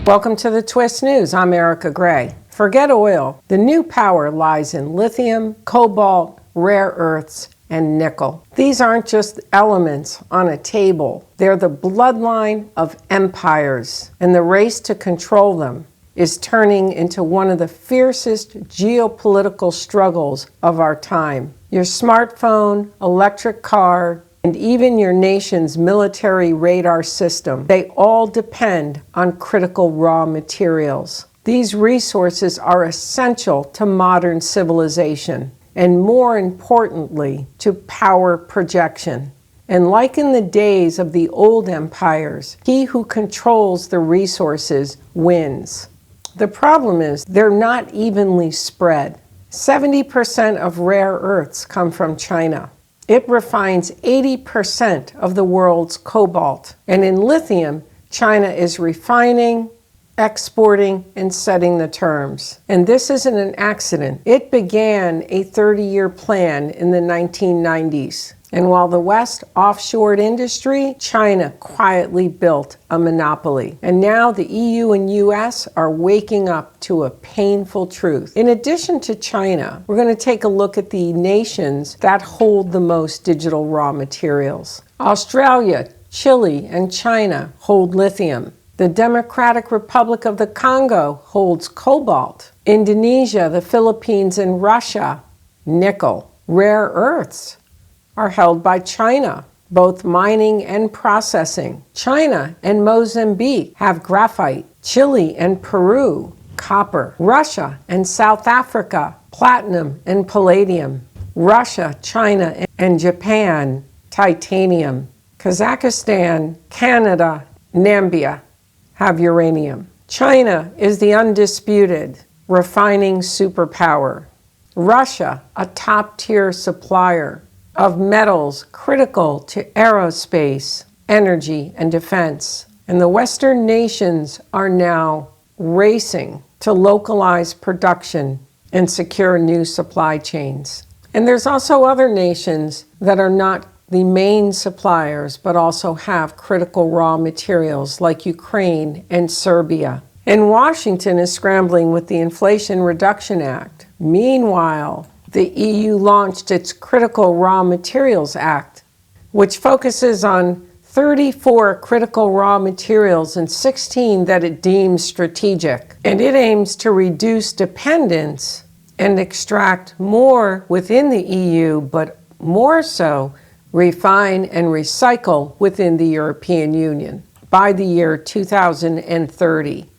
Welcome to the Twist News. I'm Erika Grey. Forget oil. The new power lies in lithium, cobalt, rare earths, and nickel. These aren't just elements on a table. They're the bloodline of empires, and the race to control them is turning into one of the fiercest geopolitical struggles of our time. Your smartphone, electric car, and even your nation's military radar system, they all depend on critical raw materials. These resources are essential to modern civilization, and more importantly, to power projection. And like in the days of the old empires, he who controls the resources wins. The problem is they're not evenly spread. 70% of rare earths come from China. It refines 80% of the world's cobalt. And in lithium, China is refining, exporting, and setting the terms. And this isn't an accident. It began a 30-year plan in the 1990s. And while the West offshored industry, China quietly built a monopoly. And now the EU and US are waking up to a painful truth. In addition to China, we're going to take a look at the nations that hold the most digital raw materials. Australia, Chile, and China hold lithium. The Democratic Republic of the Congo holds cobalt. Indonesia, the Philippines, and Russia, nickel. Rare earths are held by China, both mining and processing. China and Mozambique have graphite. Chile and Peru, copper. Russia and South Africa, platinum and palladium. Russia, China, and Japan, titanium. Kazakhstan, Canada, Namibia have uranium. China is the undisputed refining superpower. Russia, a top-tier supplier of metals critical to aerospace, energy, and defense. And the Western nations are now racing to localize production and secure new supply chains. And there's also other nations that are not the main suppliers, but also have critical raw materials like Ukraine and Serbia. And Washington is scrambling with the Inflation Reduction Act. Meanwhile, the EU launched its Critical Raw Materials Act, which focuses on 34 critical raw materials and 16 that it deems strategic. And it aims to reduce dependence and extract more within the EU, but more so refine and recycle within the European Union by the year 2030.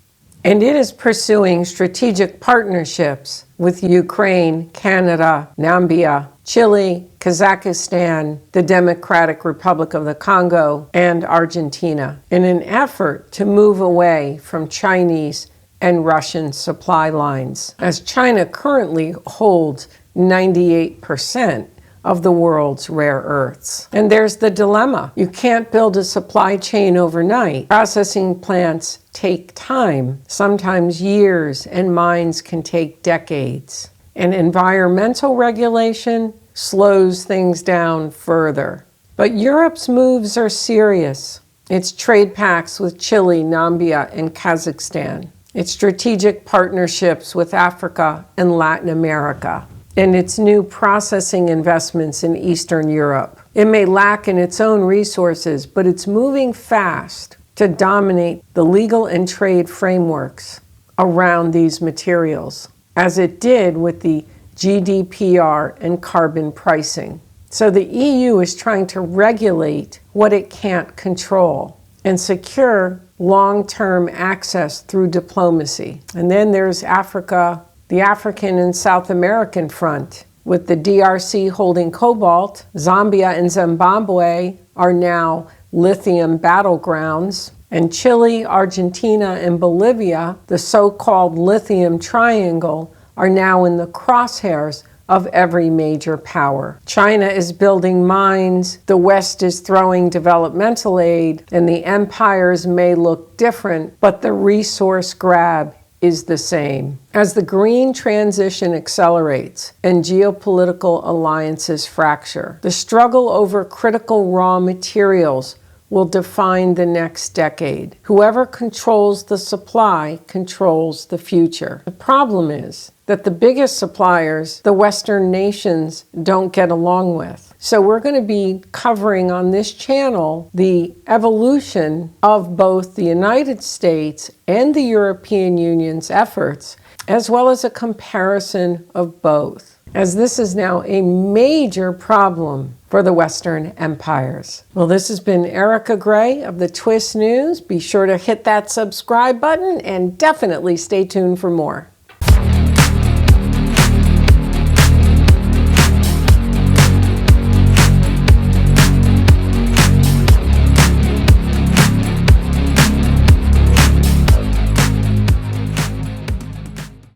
And it is pursuing strategic partnerships with Ukraine, Canada, Namibia, Chile, Kazakhstan, the Democratic Republic of the Congo, and Argentina in an effort to move away from Chinese and Russian supply lines, as China currently holds 98% of the world's rare earths. And there's the dilemma. You can't build a supply chain overnight. Processing plants take time, sometimes years, and mines can take decades. And environmental regulation slows things down further. But Europe's moves are serious. Its trade pacts with Chile, Namibia, and Kazakhstan. Its strategic partnerships with Africa and Latin America. And its new processing investments in Eastern Europe. It may lack in its own resources, but it's moving fast to dominate the legal and trade frameworks around these materials, as it did with the GDPR and carbon pricing. So the EU is trying to regulate what it can't control and secure long-term access through diplomacy. And then there's Africa, the African and South American front, with the DRC holding cobalt. Zambia and Zimbabwe are now lithium battlegrounds. And Chile, Argentina, and Bolivia, the so-called lithium triangle, are now in the crosshairs of every major power. China is building mines, the West is throwing developmental aid, and the empires may look different, but the resource grab is the same. As the green transition accelerates and geopolitical alliances fracture, the struggle over critical raw materials will define the next decade. Whoever controls the supply controls the future. The problem is that the biggest suppliers, the Western nations, don't get along with. So we're going to be covering on this channel the evolution of both the United States and the European Union's efforts, as well as a comparison of both, as this is now a major problem for the Western empires. Well, this has been Erika Grey of the Twist News. Be sure to hit that subscribe button and definitely stay tuned for more.